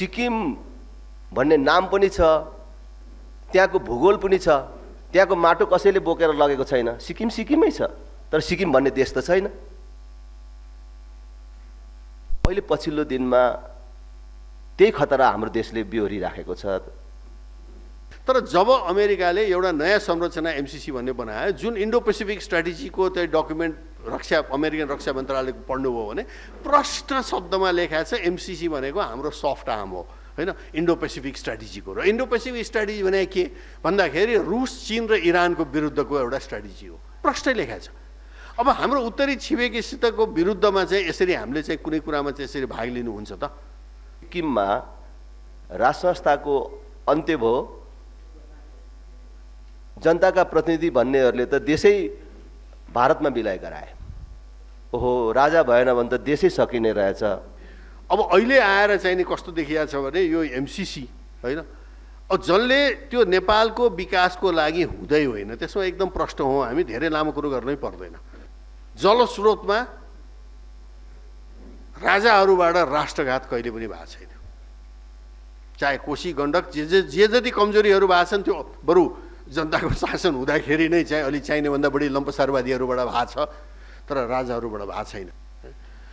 सिक्किम भन्ने नाम पनि छ, त्यहाँको भूगोल पनि छ, त्यहाँको माटो कसैले बोकेर लगेको छैन। सिक्किम सिक्किमै छ, तर सिक्किम भन्ने देश त छैन। अहिले पछिल्लो दिनमा त्यही खतरा हाम्रो देशले बिहोरिराखेको छ। तर जब अमेरिकाले एउटा नयाँ संरचना एमसीसी भन्ने बनायो, जुन इन्डो पेसिफिक स्ट्राटेजीको त्यो डकुमेन्ट अमेरिकन रक्षा मन्त्रालयको पढ्नुभयो भने प्रष्ट शब्दमा लेखा छ एमसीसी भनेको हाम्रो सफ्ट आर्म हो, होइन, इन्डो पेसिफिक स्ट्राटेजीको। र इन्डो पेसिफिक स्ट्राटेजी भने के भन्दाखेरि रुस, चीन र इरानको विरुद्धको एउटा स्ट्राटेजी हो, प्रष्टै लेखा छ। अब हाम्रो उत्तरी छिमेकीसितको विरुद्धमा चाहिँ यसरी हामीले चाहिँ कुनै कुरामा चाहिँ यसरी भाग लिनुहुन्छ त? सिक्किममा राज संस्थाको अन्त्य भयो, जनताका प्रतिनिधि भन्नेहरूले त देशै भारतमा बिलाइ गराए। ओहो, राजा भएन भने त देशै सकिने रहेछ। अब अहिले आएर चाहिँ नि कस्तो देखिया छ भने यो एमसीसी, होइन, अब जसले त्यो नेपालको विकासको लागि हुँदै होइन, त्यसमा एकदम प्रष्ट हौँ हामी, धेरै लामो कुरो गर्नै पर्दैन। जलस्रोतमा राजाहरूबाट राष्ट्रघात कहिले पनि भएको छैन। चाहे कोशी, गण्डक, जे जति कमजोरीहरू भएको छन् त्यो बरु जनताको शासन हुँदाखेरि नै चाहिँ अलि चाहिने भन्दा बढी लम्पसारवादीहरूबाट भएको छ, तर राजाहरूबाट भएको छैन।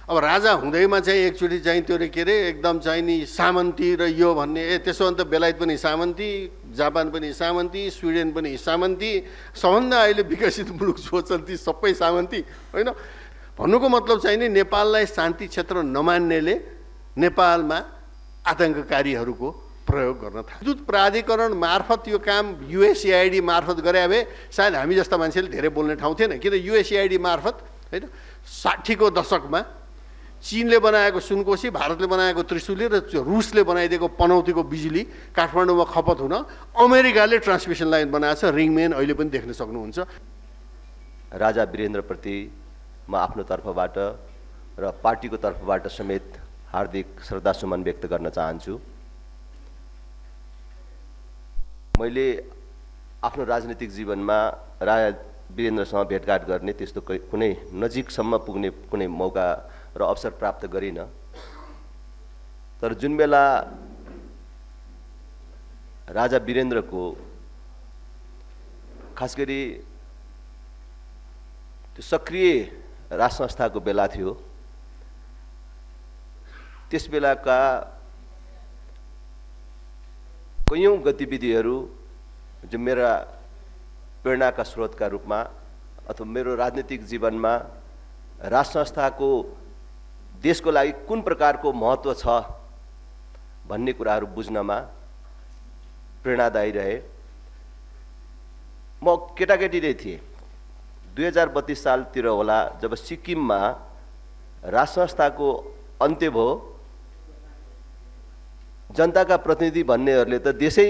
अब राजा हुँदैमा चाहिँ एकचोटि चाहिँ त्यो के अरे एकदम चाहिँ नि सामन्ती र यो भन्ने, त्यसो भने त बेलायत पनि सामन्ती, जापान पनि सामन्ती, स्विडेन पनि सामन्ती, सबभन्दा अहिले विकसित मुलुक जो छन् ती सबै सामन्ती, होइन। भन्नुको मतलब चाहिँ नि नेपाललाई शान्ति क्षेत्र नमान्नेले नेपालमा आतङ्ककारीहरूको प्रयोग गर्न थाल्यो। विद्युत प्राधिकरण मार्फत यो काम युएसएआइडी मार्फत गरे भए सायद हामी जस्ता मान्छेले धेरै बोल्ने ठाउँ थिएन, किन युएसएआइडी मार्फत, होइन, 60को दशकमा चीनले बनाएको सुनकोशी, भारतले बनाएको त्रिशुली र रुसले बनाइदिएको पनौतीको बिजुली काठमाडौँमा खपत हुन अमेरिकाले ट्रान्समिसन लाइन बनाएको छ, रिङमेन अहिले पनि देख्न सक्नुहुन्छ। राजा वीरेन्द्रप्रति म आफ्नो तर्फबाट र पार्टीको तर्फबाट समेत हार्दिक श्रद्धासुमन व्यक्त गर्न चाहन्छु। मैले आफ्नो राजनीतिक जीवनमा राजा वीरेन्द्रसँग भेटघाट गर्ने त्यस्तो कुनै नजिकसम्म पुग्ने कुनै मौका र अवसर प्राप्त गरिनँ। तर जुन बेला राजा वीरेन्द्रको खास गरी त्यो सक्रिय राज संस्थाको बेला थियो, त्यस बेलाका कयौं गतिविधिहरू जो मेरा प्रेरणाका स्रोतका रूपमा अथवा मेरो राजनीतिक जीवनमा राज संस्थाको देशको लागि कुन प्रकारको महत्त्व छ भन्ने कुराहरू बुझ्नमा प्रेरणादायी रहे। म केटाकेटी नै थिएँ, 2032 सालतिर होला, जब सिक्किममा राज संस्थाको अन्त्य भयो, जनताका प्रतिनिधि भन्नेहरूले त देशै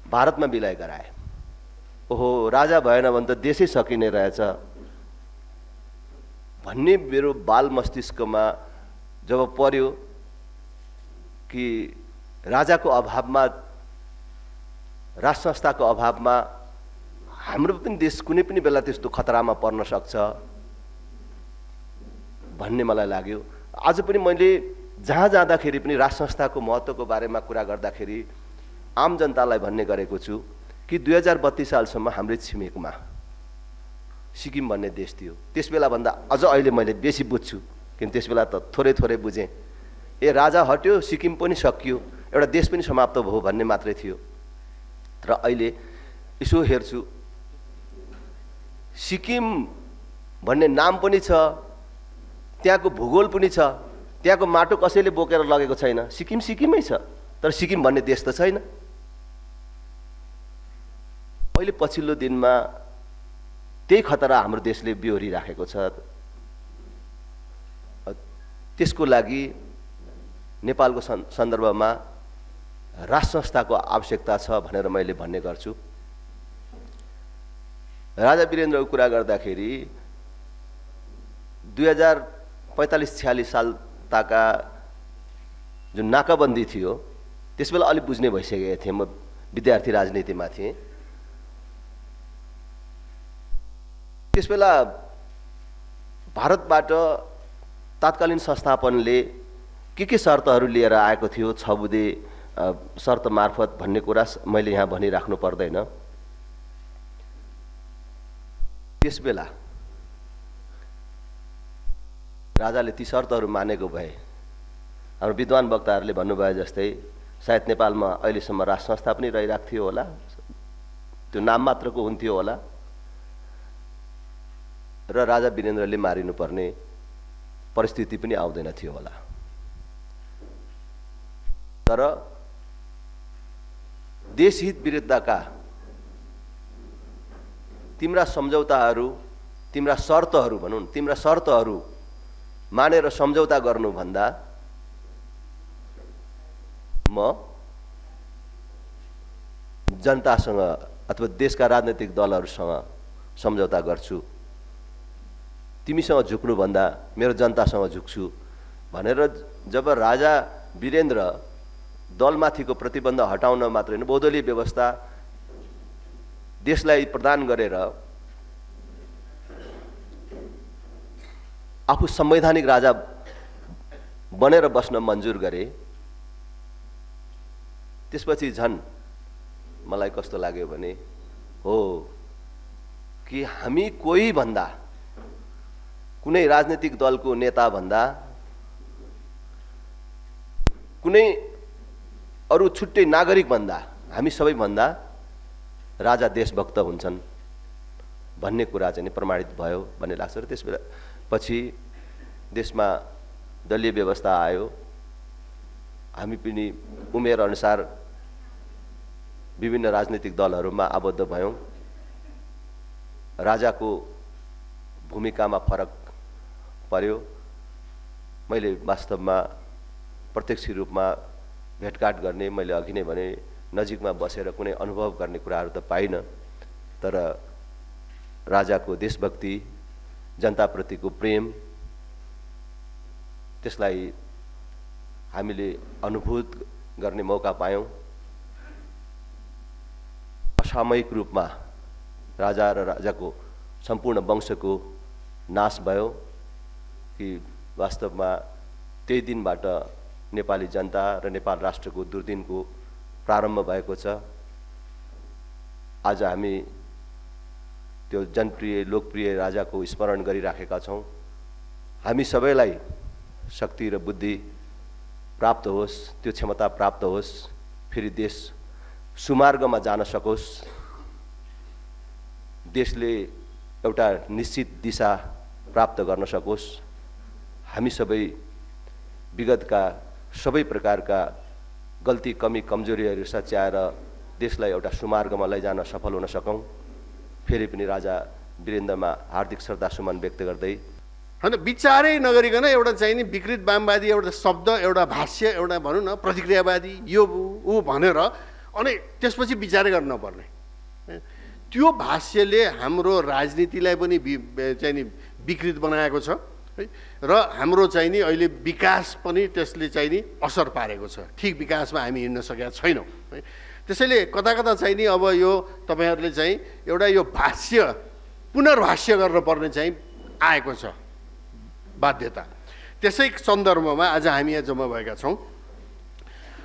भारतमा बिलाइ गराए। ओहो, राजा भएन भने त देशै सकिने रहेछ भन्ने मेरो बाल मस्तिष्कमा जब पर्यो कि राजाको अभावमा, राज संस्थाको अभावमा हाम्रो पनि देश कुनै पनि बेला त्यस्तो खतरामा पर्न सक्छ भन्ने मलाई लाग्यो। आज पनि मैले जहाँ जाँदाखेरि पनि राज संस्थाको महत्त्वको बारेमा कुरा गर्दाखेरि आम जनतालाई भन्ने गरेको छु कि 2032 सालसम्म हाम्रै छिमेकमा सिक्किम भन्ने देश थियो। त्यस बेला भन्दा अझ अहिले मैले बेसी बुझ्छु, किन त्यस बेला त थोरै थोरै बुझेँ। ए, राजा हट्यो, सिक्किम पनि सकियो, एउटा देश पनि समाप्त भयो भन्ने मात्रै थियो। तर अहिले यसो हेर्छु, सिक्किम भन्ने नाम पनि छ, त्यहाँको भूगोल पनि छ, त्यहाँको माटो कसैले बोकेर लगेको छैन। सिक्किम सिक्किमै छ, तर सिक्किम भन्ने देश त छैन। अहिले पछिल्लो दिनमा त्यही खतरा हाम्रो देशले बिहोरिराखेको छ। त्यसको लागि नेपालको सन्दर्भमा राज संस्थाको आवश्यकता छ भनेर मैले भन्ने गर्छु। राजा वीरेन्द्रको कुरा गर्दाखेरि 2045-46 साल ताका जुन नाकाबन्दी थियो, त्यसबेला अलि बुझ्ने भइसकेको थिएँ। म विद्यार्थी राजनीतिमा थिएँ। त्यसबेला भारतबाट तात्कालीन संस्थापनले के शर्तहरू लिएर आएको थियो 6 बुँदे शर्त मार्फत भन्ने कुरा मैले यहाँ भनिराख्नु पर्दैन। त्यसबेला राजाले ती शर्तहरू मानेको भए हाम्रो विद्वान वक्ताहरूले भन्नुभयो जस्तै सायद नेपालमा अहिलेसम्म राज संस्था पनि रहिरहेको थियो होला, त्यो नाम मात्रको हुन्थ्यो होला र राजा वीरेन्द्रले मारिनुपर्ने परिस्थिति पनि आउँदैन थियो होला। तर देशहित विरुद्धका तिम्रा सम्झौताहरू, तिम्रा शर्तहरू भनौँ, तिम्रा शर्तहरू मानेर सम्झौता गर्नुभन्दा म जनतासँग अथवा देशका राजनैतिक दलहरूसँग सम्झौता गर्छु, तिमीसँग झुक्नुभन्दा मेरो जनतासँग झुक्छु भनेर जब राजा वीरेन्द्र दलमाथिको प्रतिबन्ध हटाउन मात्रै होइन, बहुदलीय व्यवस्था देशलाई प्रदान गरेर आफू संवैधानिक राजा बनेर बस्न मन्जुर गरे, त्यसपछि झन् मलाई कस्तो लाग्यो भने हो कि हामी कोही भन्दा, कुनै राजनीतिक दलको नेता भन्दा, कुनै अरू छुट्टै नागरिक भन्दा हामी सबैभन्दा राजा देशभक्त हुन्छन् भन्ने कुरा चाहिँ प्रमाणित भयो भन्ने लाग्छ। र त्यसबेला पछि देशमा दलीय व्यवस्था आयो, हामी पनि उमेर अनुसार विभिन्न राजनीतिक दलहरूमा आबद्ध भयौँ। राजाको भूमिकामा फरक पर्यो। मैले वास्तवमा प्रत्यक्ष रूपमा भेटघाट गर्ने, मैले अघि नै भने नजिकमा बसेर कुनै अनुभव गर्ने कुराहरू त पाइनँ, तर राजाको देशभक्ति, जनताप्रतिको प्रेम, त्यसलाई हामीले अनुभूत गर्ने मौका पायौँ। असामयिक रूपमा राजा र राजाको सम्पूर्ण वंशको नाश भयो कि वास्तवमा त्यही दिनबाट नेपाली जनता र नेपाल राष्ट्रको दुर्दिनको प्रारम्भ भएको छ। आज हामी त्यो जनप्रिय लोकप्रिय राजाको स्मरण गरिराखेका छौँ। हामी सबैलाई शक्ति र बुद्धि प्राप्त होस्, त्यो क्षमता प्राप्त होस्, फेरि देश सुमार्गमा जान सकोस्, देशले एउटा निश्चित दिशा प्राप्त गर्न सकोस्। हामी सबै विगतका सबै प्रकारका गल्ती, कमी, कमजोरीहरू सच्याएर देशलाई एउटा सुमार्गमा लैजान सफल हुन सकौँ। फेरि पनि राजा वीरेन्द्रमा हार्दिक श्रद्धासुमन व्यक्त गर्दै होइन, विचारै नगरिकन एउटा चाहिँ नि विकृत वामवादी एउटा शब्द, एउटा भाष्य, एउटा भनौँ न प्रतिक्रियावादी यो ऊ भनेर अनि त्यसपछि विचार गर्न नपर्ने। त्यो भाष्यले हाम्रो राजनीतिलाई पनि चाहिँ नि विकृत बनाएको छ है, र हाम्रो चाहिँ नि अहिले विकास पनि त्यसले चाहिँ नि असर पारेको छ। ठिक विकासमा हामी हिँड्न सकेका छैनौँ है। त्यसैले कता कता चाहिँ नि अब यो तपाईँहरूले चाहिँ एउटा यो भाष्य पुनर्भाष्य गर्नुपर्ने चाहिँ आएको छ बाध्यता। त्यसै सन्दर्भमा आज हामी यहाँ जम्मा भएका छौँ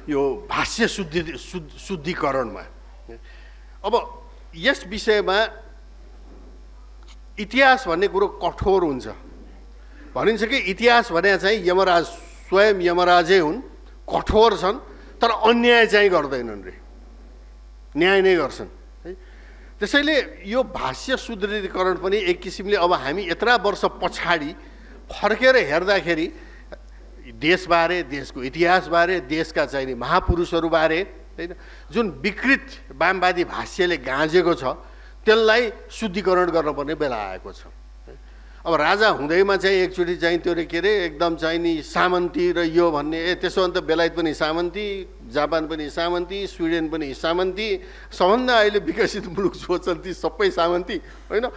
यो भाष्य शुद्धिकरणमा। अब यस विषयमा इतिहास भन्ने कुरो कठोर हुन्छ। भनिन्छ कि इतिहास भने चाहिँ यमराज, स्वयं यमराजै हुन्, कठोर छन् तर अन्याय चाहिँ गर्दैनन् रे, न्याय नै गर्छन् है। त्यसैले यो भाष्य शुद्धिकरण पनि एक किसिमले अब हामी यत्रा वर्ष पछाडि फर्केर हेर्दाखेरि देशबारे, देशको इतिहासबारे, देशका चाहिँ महापुरुषहरूबारे होइन जुन विकृत वामवादी भाष्यले गाँजेको छ त्यसलाई शुद्धिकरण गर्नुपर्ने बेला आएको छ। अब राजा हुँदैमा चाहिँ एकचोटि चाहिँ त्यो के अरे एकदम चाहिँ नि सामन्ती र यो भन्ने, त्यसो भने त बेलायत पनि सामन्ती, जापान पनि सामन्ती, स्विडेन पनि सामन्ती, सबभन्दा अहिले विकसित मुलुक जो छन् ती सबै सामन्ती होइन।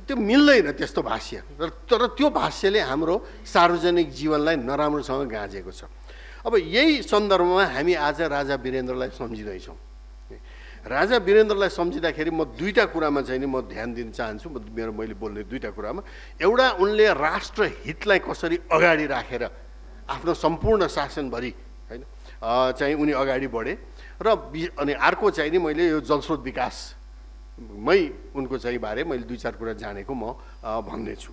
त्यो मिल्दैन त्यस्तो भाष्य। तर त्यो भाष्यले हाम्रो सार्वजनिक जीवनलाई नराम्रोसँग गाँजेको छ। अब यही सन्दर्भमा हामी आज राजा वीरेन्द्रलाई सम्झिँदैछौँ। राजा वीरेन्द्रलाई सम्झिँदाखेरि म दुईवटा कुरामा चाहिँ नि म ध्यान दिन चाहन्छु। मैले बोल्ने दुईवटा कुरामा, एउटा उनले राष्ट्र हितलाई कसरी अगाडि राखेर आफ्नो सम्पूर्ण शासनभरि होइन चाहिँ उनी अगाडि बढे र अनि अर्को चाहिँ नि मैले यो जलस्रोत विकासमै उनको चाहिँ बारे मैले 2-4 कुरा जानेको म भन्ने छु।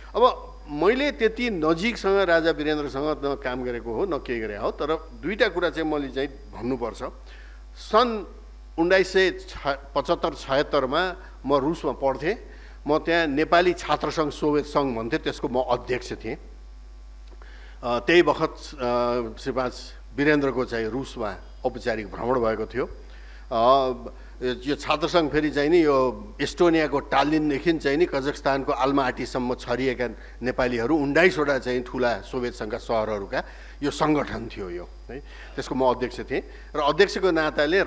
अब मैले त्यति नजिकसँग राजा वीरेन्द्रसँग न काम गरेको हो न केही गरे हो, तर दुईटा कुरा चाहिँ मैले चाहिँ भन्नुपर्छ। सन् 1975-76मा म रुसमा पढ्थेँ। म त्यहाँ नेपाली छात्र सङ्घ सोभियत सङ्घ भन्थेँ, त्यसको म अध्यक्ष थिएँ। त्यही बखत श्रीपाद वीरेन्द्रको चाहिँ रुसमा औपचारिक भ्रमण भएको थियो। यो छात्र सङ्घ फेरि चाहिँ नि यो एस्टोनियाको टालिनदेखि चाहिँ नि कजाखस्तानको आल्माटीसम्म छरिएका नेपालीहरू 19वटा चाहिँ ठुला सोभियत सङ्घका सहरहरूका यो सङ्गठन थियो यो है। त्यसको म अध्यक्ष थिएँ र अध्यक्षको नाताले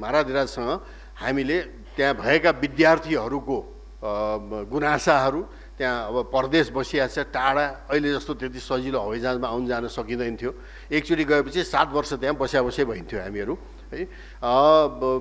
महाराजसँग हामीले त्यहाँ भएका विद्यार्थीहरूको गुनासाहरू, त्यहाँ अब परदेश बसिया छ, टाढा, अहिले जस्तो त्यति सजिलो हवाईजहाजमा आउन जान सकिँदैन थियो। एकचोटि गएपछि 7 वर्ष त्यहाँ बस्या भइन्थ्यो हामीहरू है।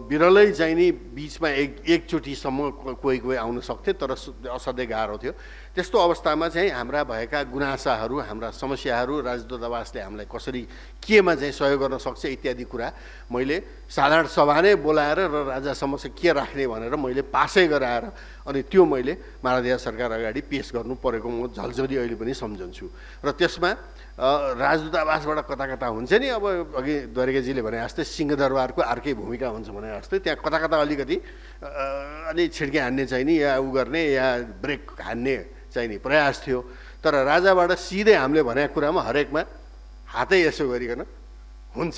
बिरलै चाहिँ नि बिचमा एकचोटिसम्म कोही आउन सक्थे, तर असाध्यै गाह्रो थियो। त्यस्तो अवस्थामा चाहिँ हाम्रा भएका गुनासाहरू, हाम्रा समस्याहरू राजदूतावासले हामीलाई कसरी केमा चाहिँ सहयोग गर्न सक्छ इत्यादि कुरा मैले साधारण सभा नै बोलाएर र राजा समक्ष के राख्ने भनेर मैले पासै गराएर अनि त्यो मैले महाराजा सरकार अगाडि पेस गर्नु परेको म झलझली अहिले पनि सम्झन्छु। र त्यसमा राजदूतावासबाट कता कता हुन्छ नि, अब अघि द्वारिकाजीले भने जस्तै सिंहदरबारको अर्कै भूमिका हुन्छ भने जस्तै त्यहाँ कता कता अलिकति अलि छिड्के हान्ने चाहिँ नि या उ गर्ने या ब्रेक हान्ने चाहिँ नि प्रयास थियो। तर राजाबाट सिधै हामीले भनेको कुरामा हरेकमा हातै यसो गरिकन हुन्छ,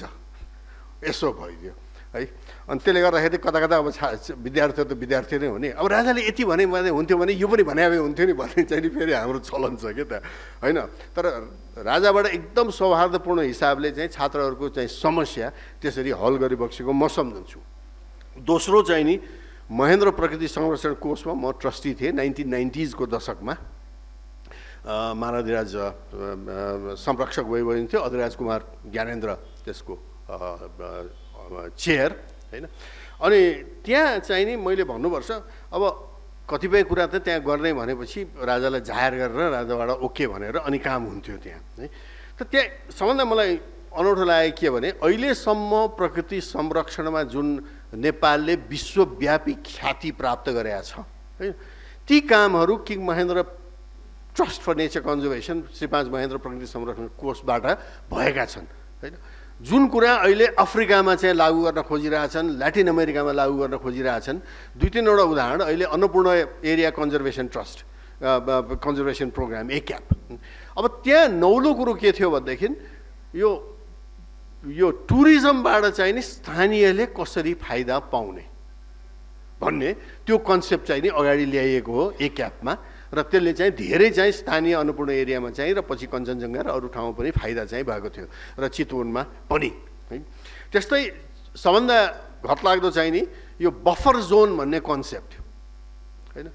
यसो भइदियो है। अनि त्यसले गर्दाखेरि कता कता अब विद्यार्थी त विद्यार्थी नै हुने, अब राजाले यति भने हुन्थ्यो भने यो पनि भने हुन्थ्यो नि भन्ने चाहिँ नि फेरि हाम्रो चलन छ क्या त होइन। तर राजाबाट एकदम सौहार्दपूर्ण हिसाबले चाहिँ छात्रहरूको चाहिँ समस्या त्यसरी हल गरिबक्सेको म सम्झन्छु। दोस्रो चाहिँ नि महेन्द्र प्रकृति संरक्षण कोषमा म ट्रस्टी थिएँ 1990s को दशकमा। महाराधिराज संरक्षक भइन्थ्यो, अधिराज कुमार ज्ञानेन्द्र त्यसको चेयर होइन। अनि त्यहाँ चाहिँ नि मैले भन्नुपर्छ, अब कतिपय कुरा त त्यहाँ गर्ने भनेपछि राजालाई जाहेर गरेर राजाबाट ओके भनेर अनि काम हुन्थ्यो त्यहाँ है। त त्यहाँ सबभन्दा मलाई अनौठो लागेको के भने अहिलेसम्म प्रकृति संरक्षणमा जुन नेपालले विश्वव्यापी ख्याति प्राप्त गरेका छ है, ती कामहरू King Mahendra trust for nature conservation Shri 5 Mahendra प्रकृति संरक्षण कोषबाट भएका छन् होइन। जुन कुरा अहिले अफ्रिकामा चाहिँ लागू गर्न खोजिरहेछन्, ल्याटिन अमेरिकामा लागू गर्न खोजिरहेछन्। 2-3वटा उदाहरण, अहिले Annapurna area conservation trust conservation program ACAP। अब त्यहाँ नौलो कुरो के थियो भनेदेखि यो टुरिज्मबाट चाहिँ नि स्थानीयले कसरी फाइदा पाउने भन्ने त्यो कन्सेप्ट चाहिँ नि अगाडि ल्याइएको हो ACAP-मा। र त्यसले चाहिँ धेरै चाहिँ स्थानीय अन्नपूर्ण एरियामा चाहिँ र पछि कञ्चनजङ्घा र अरू ठाउँमा पनि फाइदा चाहिँ भएको थियो र चितवनमा पनि है। त्यस्तै सबभन्दा घटलाग्दो चाहिँ नि यो बफर जोन भन्ने कन्सेप्ट होइन।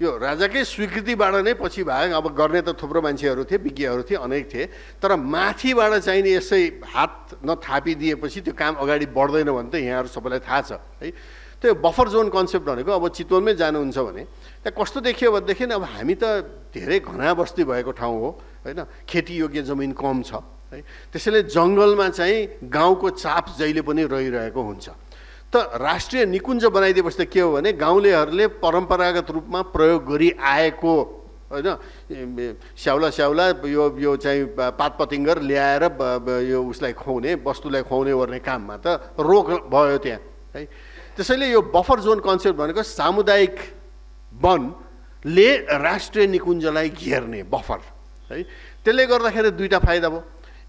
यो राजाकै स्वीकृतिबाट नै पछि भाग, अब गर्ने त थुप्रो मान्छेहरू थिए, विज्ञहरू थिए, अनेक थिए, तर माथिबाट चाहिँ नि यसै हात नथापिदिएपछि त्यो काम अगाडि बढ्दैन भने त यहाँहरू सबैलाई थाहा छ है। त्यो बफर जोन कन्सेप्ट भनेको अब चितवनमै जानुहुन्छ भने त्यहाँ कस्तो देखियो भनेदेखि अब हामी त धेरै घना बस्ती भएको ठाउँ हो होइन, खेतीयोग्य जमिन कम छ है। त्यसैले जङ्गलमा चाहिँ गाउँको चाप जहिले पनि रहिरहेको हुन्छ। त राष्ट्रिय निकुञ्ज बनाइदिएपछि त के हो भने गाउँलेहरूले परम्परागत रूपमा प्रयोग गरी आएको होइन स्याउला यो चाहिँ पातपतिङ्गर ल्याएर यो उसलाई खुवाउने, वस्तुलाई खुवाउने ओर्ने काममा त रोक भयो त्यहाँ है। त्यसैले यो बफर जोन कन्सेप्ट भनेको सामुदायिक वनले राष्ट्रिय निकुञ्जलाई घेर्ने बफर है। त्यसले गर्दाखेरि दुईटा फाइदा भयो।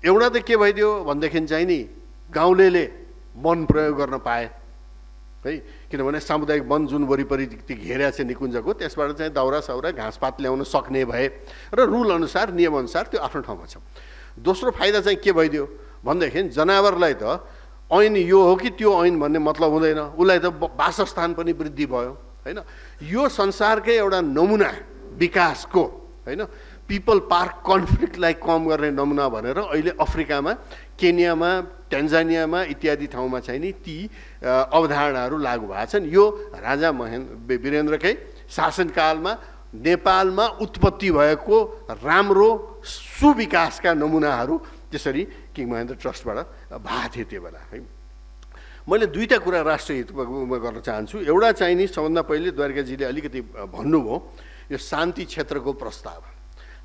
एउटा त के भइदियो भनेदेखि चाहिँ नि गाउँलेले वन प्रयोग गर्न पाए है, किनभने सामुदायिक वन जुन वरिपरि घेरेको छ निकुञ्जको त्यसबाट चाहिँ दाउरा साउरा घाँसपात ल्याउन सक्ने भए र रुल अनुसार नियम अनुसार त्यो आफ्नो ठाउँमा छ। दोस्रो फाइदा चाहिँ के भइदियो भनेदेखि जनावरलाई त ऐन यो हो कि त्यो ऐन भन्ने मतलब हुँदैन, उसलाई त वासस्थान पनि वृद्धि भयो होइन। यो संसारकै एउटा नमुना विकासको होइन पिपल पार्क कन्फ्लिक्टलाई कम गर्ने नमुना भनेर अहिले अफ्रिकामा, केन्यामा, टेन्जानियामा इत्यादि ठाउँमा चाहिँ नि ती अवधारणाहरू लागू भएको छन्। यो राजा वीरेन्द्रकै शासनकालमा नेपालमा उत्पत्ति भएको राम्रो सुविकासका नमुनाहरू त्यसरी किङ महेन्द्र ट्रस्टबाट भएको थियो त्यो बेला है। मैले दुईवटा कुरा राष्ट्रिय हितमा गर्न चाहन्छु। एउटा चाहिँ नि सबभन्दा पहिले द्वारकाजीले अलिकति भन्नुभयो यो शान्ति क्षेत्रको प्रस्ताव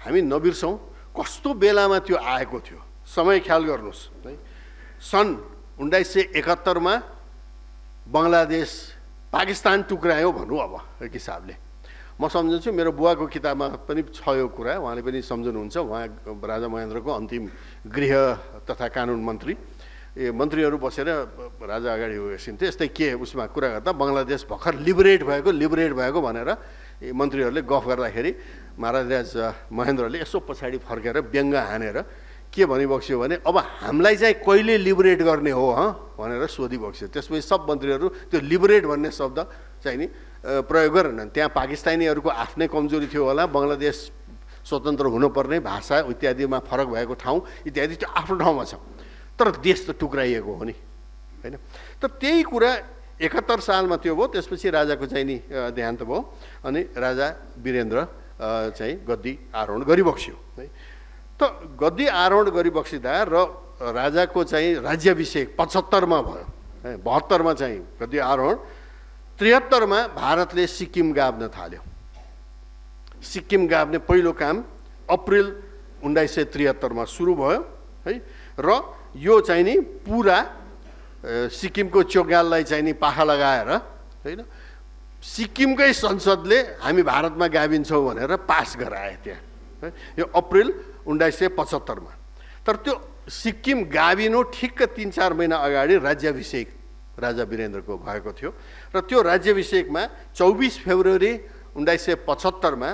हामी नबिर्सौँ कस्तो बेलामा त्यो आएको थियो। समय ख्याल गर्नुहोस् है, सन् 1971 बङ्गलादेश पाकिस्तान टुक्रायो भनौँ अब एक हिसाबले। म सम्झन्छु मेरो बुवाको किताबमा पनि छ यो कुरा, उहाँले पनि सम्झनुहुन्छ। उहाँ राजा महेन्द्रको अन्तिम गृह तथा कानुन मन्त्री, मन्त्रीहरू बसेर राजा अगाडि उसिन्थे यस्तै के उसमा कुरा गर्दा बङ्गलादेश भर्खर लिबरेट भएको भनेर मन्त्रीहरूले गफ गर्दाखेरि महाराज महेन्द्रले यसो पछाडि फर्केर व्यङ्ग हानेर के भनिबक्स्यो भने अब हामीलाई चाहिँ कहिले लिबरेट गर्ने हो भनेर सोधिबक्स्यो। त्यसपछि सब मन्त्रीहरू त्यो लिबरेट भन्ने शब्द चाहिँ नि प्रयोग गरेनन्। त्यहाँ पाकिस्तानीहरूको आफ्नै कमजोरी थियो होला, बङ्गलादेश स्वतन्त्र हुनुपर्ने, भाषा इत्यादिमा फरक भएको ठाउँ इत्यादि त्यो आफ्नो ठाउँमा छ, तर देश त टुक्राइएको हो नि होइन। त त्यही कुरा 71 सालमा त्यो भयो। त्यसपछि राजाको चाहिँ नि देहान्त भयो अनि राजा वीरेन्द्र चाहिँ गद्दी आरोहण गरिबक्स्यो है। त गद्दी आरोहण गरिबक्सिँदा र राजाको चाहिँ राज्याभिषेक 75 मा भयो है, 72 मा चाहिँ गद्दी आरोहण, 73 मा भारतले सिक्किम गाभ्न थाल्यो। सिक्किम गाभ्ने पहिलो काम अप्रिल 1973 मा सुरु भयो है। र यो चाहिँ नि पुरा सिक्किमको चोगाललाई चाहिँ नि पाखा लगाएर होइन सिक्किमकै संसदले हामी भारतमा गाभिन्छौँ भनेर पास गराए त्यहाँ है, यो अप्रिल 1975 मा। तर त्यो सिक्किम गाभिनु ठिक्क 3-4 महिना अगाडि राज्याभिषेक राजा वीरेन्द्रको भएको थियो र त्यो राज्याभिषेकमा 24 फेब्रुअरी 1975 मा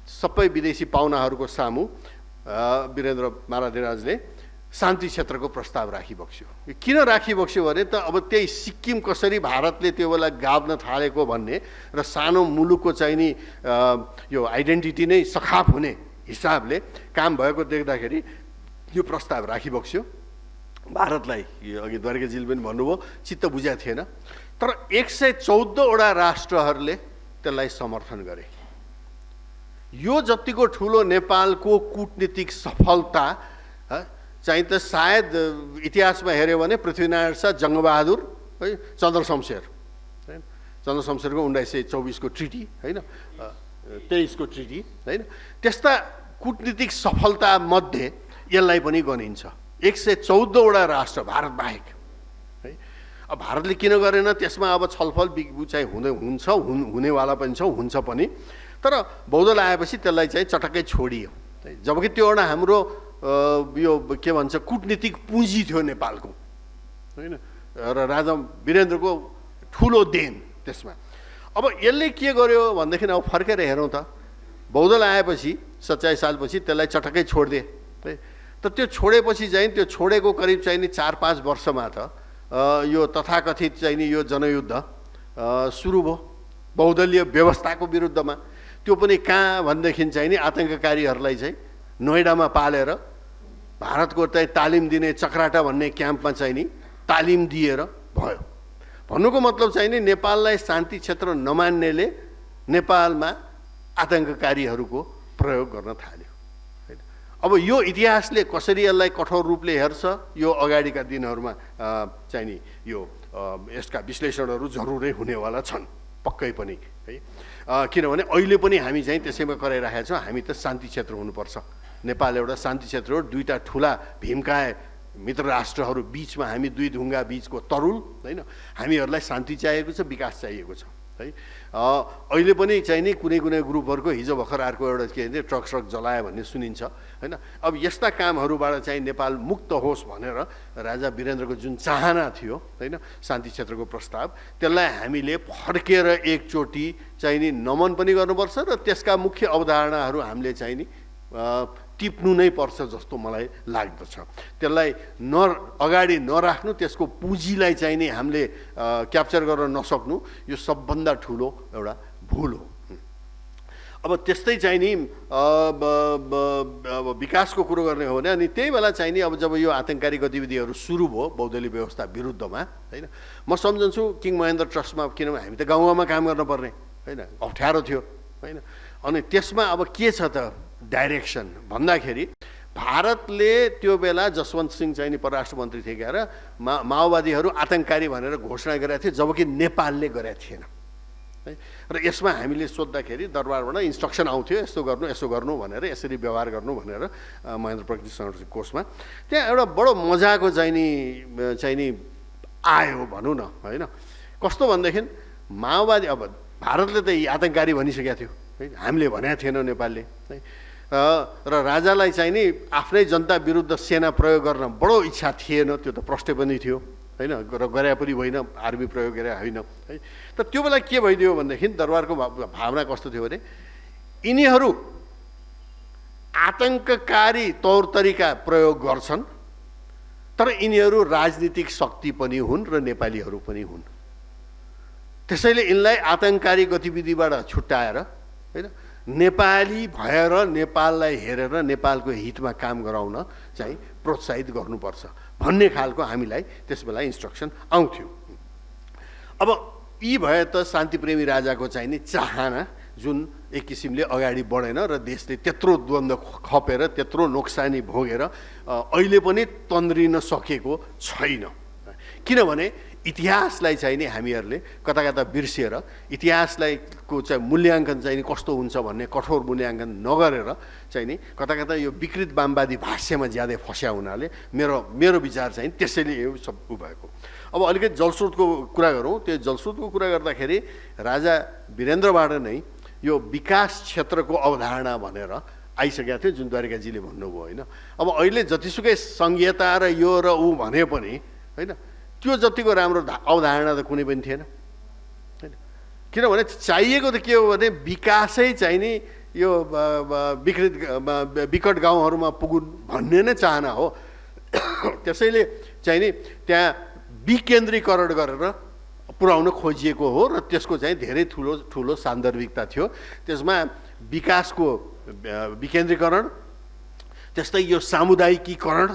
सबै विदेशी पाहुनाहरूको सामु वीरेन्द्र महाराजले शान्ति क्षेत्रको प्रस्ताव राखिबक्स्यो। किन राखिबक्स्यो भने त अब त्यही सिक्किम कसरी भारतले त्यो बेला गाभ्न थालेको भन्ने र सानो मुलुकको चाहिँ नि यो आइडेन्टिटी नै सखाप हुने हिसाबले काम भएको देख्दाखेरि यो प्रस्ताव राखिबक्स्यो। भारतलाई अघि द्वारकाजीले पनि भन्नुभयो चित्त बुझाएको थिएन, तर 114 वटा राष्ट्रहरूले त्यसलाई समर्थन गरे। यो जतिको ठुलो नेपालको कूटनीतिक सफलता चाहिँ त सायद इतिहासमा हेऱ्यो भने पृथ्वीनारायण शाह, जङ्गबहादुर है, चन्द्रशमशेर होइन, चन्द्रशमशेरको 1924 को ट्रिटी होइन, 23 को ट्रिटी होइन, त्यस्ता कूटनीतिक सफलता मध्ये यसलाई पनि गनिन्छ। 114 वटा राष्ट्र भारत बाहेक है। अब भारतले किन गरेन त्यसमा अब छलफल चाहिँ हुनेवाला पनि छ, हुन्छ पनि, तर बौद्धल आएपछि त्यसलाई चाहिँ चटक्कै छोडियो। जबकि त्यो एउटा हाम्रो यो के भन्छ कूटनीतिक पुँजी थियो नेपालको होइन र राजा वीरेन्द्रको ठुलो देन त्यसमा। अब यसले के गर्यो भनेदेखि अब फर्केर हेरौँ त बौद्धल आएपछि 27 सालपछि त्यसलाई चटक्कै छोडिदिए है। त त्यो छोडेपछि चाहिँ त्यो छोडेको करिब चाहिँ नि 4-5 वर्षमा त यो तथाकथित चाहिँ नि यो जनयुद्ध सुरु भयो बहुदलीय व्यवस्थाको विरुद्धमा। त्यो पनि कहाँ भनेदेखि चाहिँ नि आतङ्ककारीहरूलाई चाहिँ नोएडामा पालेर भारतको चाहिँ तालिम दिने चक्राटा भन्ने क्याम्पमा चाहिँ नि तालिम दिएर भयो। भन्नुको मतलब चाहिँ नि नेपाललाई शान्ति क्षेत्र नमान्नेले नेपालमा आतङ्ककारीहरूको प्रयोग गर्न थाल्यो हैन। अब यो इतिहासले कसरी यसलाई कठोर रूपले हेर्छ यो अगाडिका दिनहरूमा चाहिँ नि यो यसका विश्लेषणहरू जरुरै हुनेवाला छन् पक्कै पनि है। किनभने अहिले पनि हामी चाहिँ त्यसैमा कराइरहेका छौँ हामी त शान्ति क्षेत्र हुनुपर्छ। नेपाल एउटा शान्ति क्षेत्र हो। दुईटा ठुला भीमकाय मित्र राष्ट्रहरू बिचमा हामी दुई ढुङ्गा बिचको तरुल हैन। हामीहरूलाई शान्ति चाहिएको छ, विकास चाहिएको छ है। अहिले पनि चाहिँ नि कुनै कुनै ग्रुपहरूको हिजो भर्खर अर्को एउटा के भन्छ ट्रक जलायो भन्ने सुनिन्छ हैन। अब यस्ता कामहरूबाट चाहिँ नेपाल मुक्त होस् भनेर राजा वीरेन्द्रको जुन चाहना थियो हैन शान्ति क्षेत्रको प्रस्ताव त्यसलाई हामीले फर्केर एकचोटि चाहिँ नि नमन पनि गर्नुपर्छ र त्यसका मुख्य अवधारणाहरू हामीले चाहिँ नि टिप्नु नै पर्छ जस्तो मलाई लाग्दछ। त्यसलाई अगाडि नराख्नु, त्यसको पुँजीलाई चाहिँ नि हामीले क्याप्चर गर्न नसक्नु यो सबभन्दा ठुलो एउटा भुल हो। अब त्यस्तै चाहिँ नि विकासको कुरो गर्ने हो भने अनि त्यही बेला चाहिँ नि अब जब यो आतङ्ककारी गतिविधिहरू सुरु भयो बौद्धली व्यवस्था विरुद्धमा हैन, म सम्झन्छु किङ महेन्द्र ट्रस्टमा किनभने हामी त गाउँ गाउँमा काम गर्नुपर्ने हैन, अप्ठ्यारो थियो हैन। अनि त्यसमा अब के छ त डाइरेक्सन भन्दाखेरि भारतले त्यो बेला जसवन्त सिंह चाहिँ नि परराष्ट्र मन्त्री थिए क्या र माओवादीहरू आतङ्ककारी भनेर घोषणा गरेका थिए, जबकि नेपालले गरेका थिएन है। र यसमा हामीले सोद्धाखेरि दरबारबाट इन्स्ट्रक्सन आउँथ्यो, यस्तो गर्नु भनेर, यसरी व्यवहार गर्नु भनेर महेन्द्र प्रगति संरक्षण कोषमा। त्यहाँ एउटा बडो मजाको चाहिँ नि आयो भनौँ न होइन। कस्तो भनेदेखि माओवादी, अब भारतले त यी आतङ्ककारी भनिसकेको थियो है, हामीले भनेको थिएन नेपालले है। र राजालाई चाहिँ नि आफ्नै जनता विरुद्ध सेना प्रयोग गर्न बडो इच्छा थिएन, त्यो त प्रष्ट पनि थियो होइन, र गरे पनि होइन, आर्मी प्रयोग गरे होइन है। त त्यो बेला के भइदियो भनेदेखि दरबारको भावना कस्तो थियो भने यिनीहरू आतङ्ककारी तौर तरिका प्रयोग गर्छन्, तर यिनीहरू राजनीतिक शक्ति पनि हुन् र नेपालीहरू पनि हुन्। त्यसैले यिनलाई आतङ्ककारी गतिविधिबाट छुट्याएर होइन, नेपाली भएर नेपाललाई हेरेर नेपालको हितमा काम गराउन चाहिँ प्रोत्साहित गर्नुपर्छ भन्ने खालको हामीलाई त्यस बेला इन्स्ट्रक्सन आउँथ्यो। अब यी भए त शान्तिप्रेमी राजाको चाहिँ नि चाहना जुन एक किसिमले अगाडि बढेन र देशले त्यत्रो द्वन्द्व खपेर त्यत्रो नोक्सानी भोगेर अहिले पनि तन्द्रिन सकेको छैन। किनभने इतिहासलाई चाहिँ नि हामीहरूले कता कता बिर्सिएर इतिहासलाई को चाहिँ मूल्याङ्कन चाहिँ नि कस्तो हुन्छ भन्ने कठोर मूल्याङ्कन नगरेर चाहिँ नि कता कता यो विकृत वामवादी भाष्यमा ज्यादै फस्या हुनाले मेरो विचार चाहिँ त्यसैले यो सब भएको। अब अलिकति जलस्रोतको कुरा गरौँ। त्यो जलस्रोतको कुरा गर्दाखेरि राजा वीरेन्द्रबाट नै यो विकास क्षेत्रको अवधारणा भनेर आइसकेको थियो, जुन द्वारिकाजीले भन्नुभयो होइन। अब अहिले जतिसुकै सङ्घीयता र यो र ऊ भने पनि होइन, त्यो जतिको राम्रो अवधारणा त कुनै पनि थिएन होइन। किनभने चाहिएको त के हो भने विकासै चाहिँ नि यो विकट गाउँहरूमा पुगुन् भन्ने नै चाहना हो। त्यसैले चाहिँ नि त्यहाँ विकेन्द्रीकरण गरेर पुर्याउन खोजिएको हो र त्यसको चाहिँ धेरै ठुलो सान्दर्भिकता थियो। त्यसमा विकासको विकेन्द्रीकरण, त्यस्तै यो सामुदायिकीकरण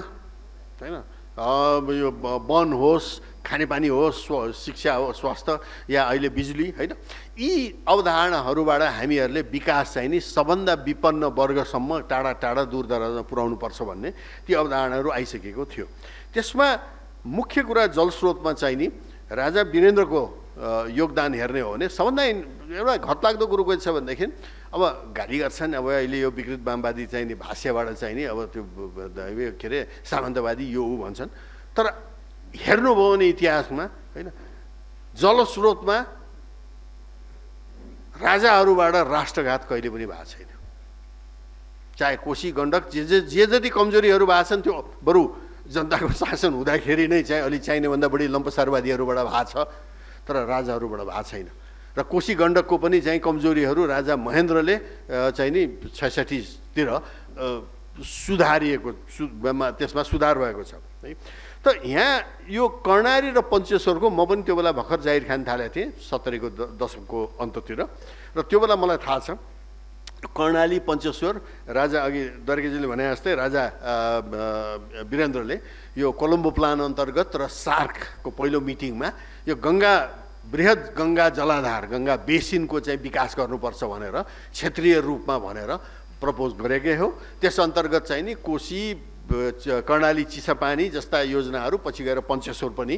होइन, यो वन होस्, खानेपानी होस्, शिक्षा होस्, स्वास्थ्य या अहिले बिजुली होइन, यी अवधारणाहरूबाट हामीहरूले विकास चाहिँ नि सबभन्दा विपन्न वर्गसम्म टाढा टाढा दूर दराजमा पुर्याउनुपर्छ भन्ने ती अवधारणाहरू आइसकेको थियो। त्यसमा मुख्य कुरा जलस्रोतमा चाहिँ नि राजा वीरेन्द्रको योगदान हेर्ने हो भने सबभन्दा एउटा घतलाग्दो कुरो के छ भनेदेखि अब गाली गर्छन् अब अहिले यो विकृत वामवादी चाहिँ नि भाष्यबाट चाहिँ नि अब त्यो के अरे सामन्तवादी यो ऊ भन्छन्, तर हेर्नुभयो भने इतिहासमा होइन जलस्रोतमा राजाहरूबाट राष्ट्रघात कहिले पनि भएको छैन। चाहे कोशी गण्डक जे जति कमजोरीहरू भएको छन् त्यो बरु जनताको शासन हुँदाखेरि नै चाहिँ अलि चाहिनेभन्दा बढी लम्पसारवादीहरूबाट भएको छ, तर राजाहरूबाट भएको छैन। र कोशी गण्डकको पनि चाहिँ कमजोरीहरू राजा महेन्द्रले चाहिँ नि 66तिर सुधारिएको त्यसमा सुधार भएको छ है। त यहाँ यो कर्णाली र पञ्चेश्वरको म पनि त्यो बेला भर्खर जाहिर खान थालेको थिएँ 70को दशकको अन्ततिर, र त्यो बेला मलाई थाहा छ कर्णाली पञ्चेश्वर राजा अघि द्वारकाजीले भने जस्तै राजा वीरेन्द्रले यो कोलम्बो प्लान अन्तर्गत र सार्कको पहिलो मिटिङमा यो बृहत गङ्गा जलाधार गङ्गा बेसिनको चाहिँ विकास गर्नुपर्छ भनेर क्षेत्रीय रूपमा भनेर प्रपोज गरेकै हो। त्यस अन्तर्गत चाहिँ नि कोशी कर्णाली चिसापानी जस्ता योजनाहरू पछि गएर पञ्चेश्वर पनि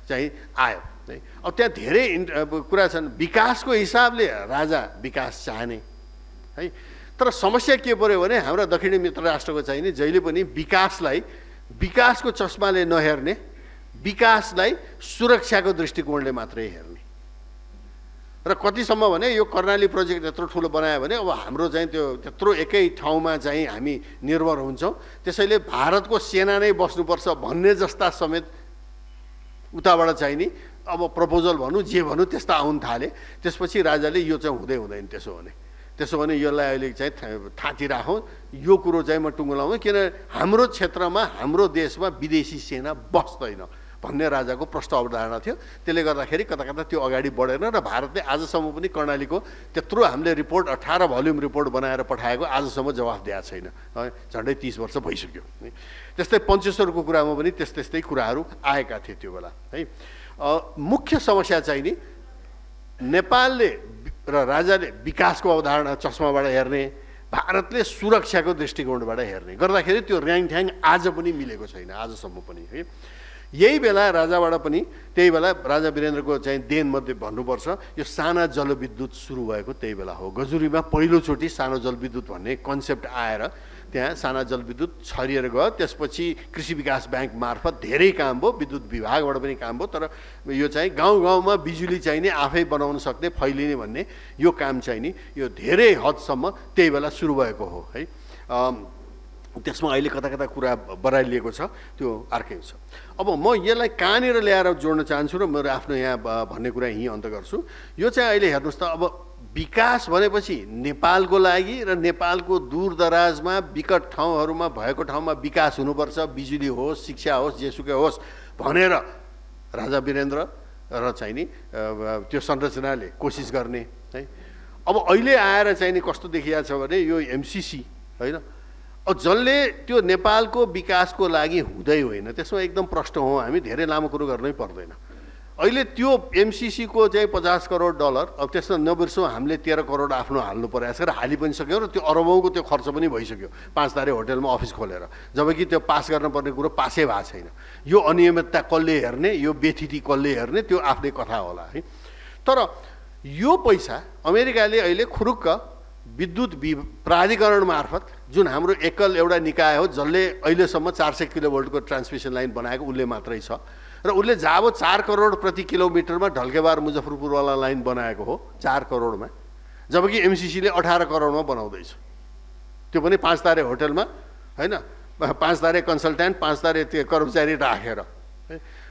चाहिँ आयो। अब त्यहाँ धेरै कुरा छन्। विकासको हिसाबले राजा विकास चाहने है, तर समस्या के पर्यो भने हाम्रा दक्षिणी मित्र राष्ट्रको चाहिँ नि जहिले पनि विकासको चस्माले नहेर्ने, विकासलाई सुरक्षाको दृष्टिकोणले मात्रै हेर्ने। र कतिसम्म भने यो कर्णाली प्रोजेक्ट यत्रो ठुलो बनायो भने अब हाम्रो चाहिँ त्यो त्यत्रो एकै ठाउँमा चाहिँ हामी निर्भर हुन्छौँ, त्यसैले भारतको सेना नै बस्नुपर्छ भन्ने जस्ता समेत उताबाट चाहिँ नि अब प्रपोजल भनौँ जे भनौँ त्यस्ता आउन थाले। त्यसपछि राजाले यो चाहिँ हुँदैन त्यसो भने यसलाई अहिले चाहिँ थाँती राखौँ, यो कुरो चाहिँ म टुङ्गो लाउँ, किन हाम्रो क्षेत्रमा हाम्रो देशमा विदेशी सेना बस्दैन भन्ने राजाको प्रष्ट अवधारणा थियो। त्यसले गर्दाखेरि कता कता त्यो अगाडि बढेन र भारतले आजसम्म पनि कर्णालीको त्यत्रो हामीले रिपोर्ट 18 भोल्युम रिपोर्ट बनाएर पठाएको आजसम्म जवाफ दिएको छैन। झन्डै 30 वर्ष भइसक्यो। त्यस्तै पञ्चेश्वरको कुरामा पनि त्यस्तै कुराहरू आएका थिए त्यो बेला है। मुख्य समस्या चाहिँ नि नेपालले र राजाले विकासको अवधारणा चस्माबाट हेर्ने, भारतले सुरक्षाको दृष्टिकोणबाट हेर्ने गर्दाखेरि त्यो ऱ्याङठ्याङ आज पनि मिलेको छैन, आजसम्म पनि है। यही बेला राजाबाट पनि त्यही बेला राजा वीरेन्द्रको चाहिँ देनमध्ये भन्नुपर्छ, यो साना जलविद्युत सुरु भएको त्यही बेला हो। गजुरीमा पहिलोचोटि सानो जलविद्युत भन्ने कन्सेप्ट आएर त्यहाँ साना जलविद्युत छरिएर गयो। त्यसपछि कृषि विकास ब्याङ्क मार्फत धेरै काम भयो, विद्युत विभागबाट पनि काम भयो। तर यो चाहिँ गाउँ गाउँमा बिजुली चाहिने, आफै बनाउन सक्ने, फैलिने भन्ने यो काम चाहिँ नि यो धेरै हदसम्म त्यही बेला सुरु भएको हो है। त्यसमा अहिले कता कता कुरा बढाइलिएको छ, त्यो अर्कै छ। अब म यसलाई कहाँनिर ल्याएर जोड्न चाहन्छु र मेरो आफ्नो यहाँ भन्ने कुरा यहीँ अन्त गर्छु। यो चाहिँ अहिले हेर्नुहोस् त, अब विकास भनेपछि नेपालको लागि र नेपालको दूरदराजमा विकट ठाउँहरूमा भएको ठाउँमा विकास हुनुपर्छ, बिजुली होस्, शिक्षा होस्, जेसुकै होस् भनेर राजा वीरेन्द्र र चाहिँ नि त्यो संरचनाले कोसिस गर्ने है। अब अहिले आएर चाहिँ नि कस्तो देखिएको छ भने यो एमसिसी होइन, जसले त्यो नेपालको विकासको लागि हुँदै होइन, त्यसमा एकदम प्रष्ट हौँ हामी, धेरै लामो कुरो गर्नै पर्दैन। अहिले त्यो एमसिसीको चाहिँ 50 करोड डलर, अब त्यसमा नबिर्सौँ हामीले 13 करोड आफ्नो हाल्नु परेको छ र हालि पनि सक्यो र त्यो अरबौँको त्यो खर्च पनि भइसक्यो 5 तारे होटलमा अफिस खोलेर, जबकि त्यो पास गर्नुपर्ने कुरो पासै भएको छैन। यो अनियमितता कसले हेर्ने, यो बेथिति कसले हेर्ने, त्यो आफ्नै कथा होला है। तर यो पैसा अमेरिकाले अहिले खुरुक्क विद्युत प्राधिकरण मार्फत, जुन हाम्रो एकल एउटा निकाय हो जसले अहिलेसम्म 400 किलोभोल्टको ट्रान्समिसन लाइन बनाएको उसले मात्रै छ, र उसले जब 4 करोड प्रति किलोमिटरमा ढल्केबार मुजफ्फरपुरवाला लाइन बनाएको हो 4 करोडमा, जबकि एमसिसीले 18 करोडमा बनाउँदैछ। त्यो पनि 5 तारे होटलमा होइन, 5 तारे कन्सल्ट्यान्ट, 5 तारे त्यो कर्मचारी राखेर।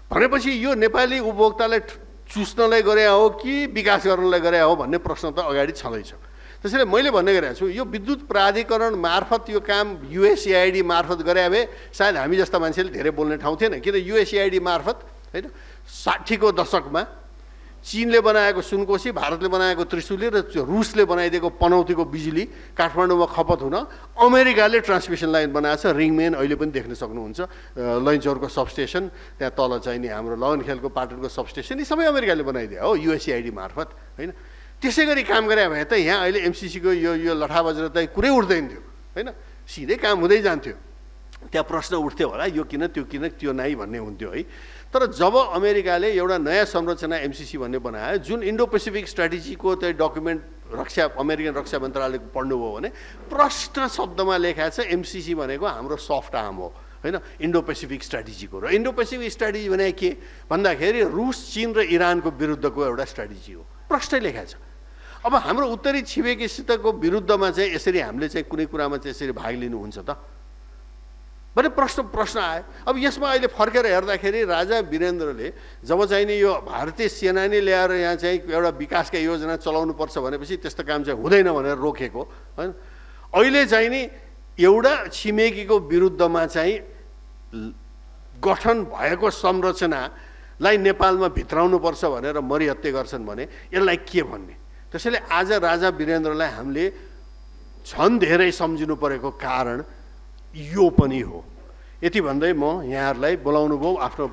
भनेपछि यो नेपाली उपभोक्तालाई चुस्नलाई गरे हो कि विकास गर्नलाई गरे हो भन्ने प्रश्न त अगाडि छँदैछ। त्यसैले मैले भन्ने गरेको छु, यो विद्युत प्राधिकरण मार्फत यो काम युएसएआइडी मार्फत गरे भए सायद हामी जस्ता मान्छेले धेरै बोल्ने ठाउँ थिएन। किन युएसएआइडी मार्फत होइन 60 को दशकमा चीनले बनाएको सुनकोशी, भारतले बनाएको त्रिशुली र रुसले बनाइदिएको पनौतीको बिजुली काठमाडौँमा खपत हुन अमेरिकाले ट्रान्समिसन लाइन बनाएको छ। रिङमेन अहिले पनि देख्न सक्नुहुन्छ, लैनचौरको सबस्टेसन, त्यहाँ तल चाहिँ नि हाम्रो लगनखेलको पाटनको सबस्टेसन, यी सबै अमेरिकाले बनाइदियो हो युएसएआइडी मार्फत होइन। त्यसै गरी काम गरे भए त यहाँ अहिले एमसिसीको यो लठा बजेर त कुरै उठ्दैन थियो होइन, सिधै काम हुँदै जान्थ्यो। त्यहाँ प्रश्न उठ्थ्यो होला, यो किन त्यो नाइ भन्ने हुन्थ्यो है। तर जब अमेरिकाले एउटा नयाँ संरचना एमसिसी भन्ने बनायो, जुन इन्डो पेसिफिक स्ट्राटेजीको त्यो डकुमेन्ट अमेरिकन रक्षा मन्त्रालयको पढ्नुभयो भने प्रष्ट शब्दमा लेखाएको छ एमसिसी भनेको हाम्रो सफ्ट आर्म हो होइन, इन्डो पेसिफिक स्ट्राटेजीको। र इन्डो पेसिफिक स्ट्राटेजी भने के भन्दाखेरि रुस, चीन र इरानको विरुद्धको एउटा स्ट्राटेजी हो, प्रष्टै लेखाएको छ। अब हाम्रो उत्तरी छिमेकीसितको विरुद्धमा चाहिँ यसरी हामीले चाहिँ कुनै कुरामा चाहिँ यसरी भाग लिनुहुन्छ त भने प्रश्न आयो। अब यसमा अहिले फर्केर हेर्दाखेरि राजा वीरेन्द्रले जब चाहिँ नि यो भारतीय सेनानी ल्याएर यहाँ चाहिँ एउटा विकासका योजना चलाउनु पर्छ भनेपछि त्यस्तो काम चाहिँ हुँदैन भनेर रोकेको होइन। अहिले चाहिँ नि एउटा छिमेकीको विरुद्धमा चाहिँ गठन भएको संरचनालाई नेपालमा भित्राउनुपर्छ भनेर मरिहत्ते गर्छन् भने यसलाई के भन्ने। त्यसैले आज राजा वीरेन्द्रलाई हामीले झन् धेरै सम्झिनु परेको कारण यो पनि हो। यति भन्दै म यहाँहरूलाई बोलाउनु भयो आफ्नो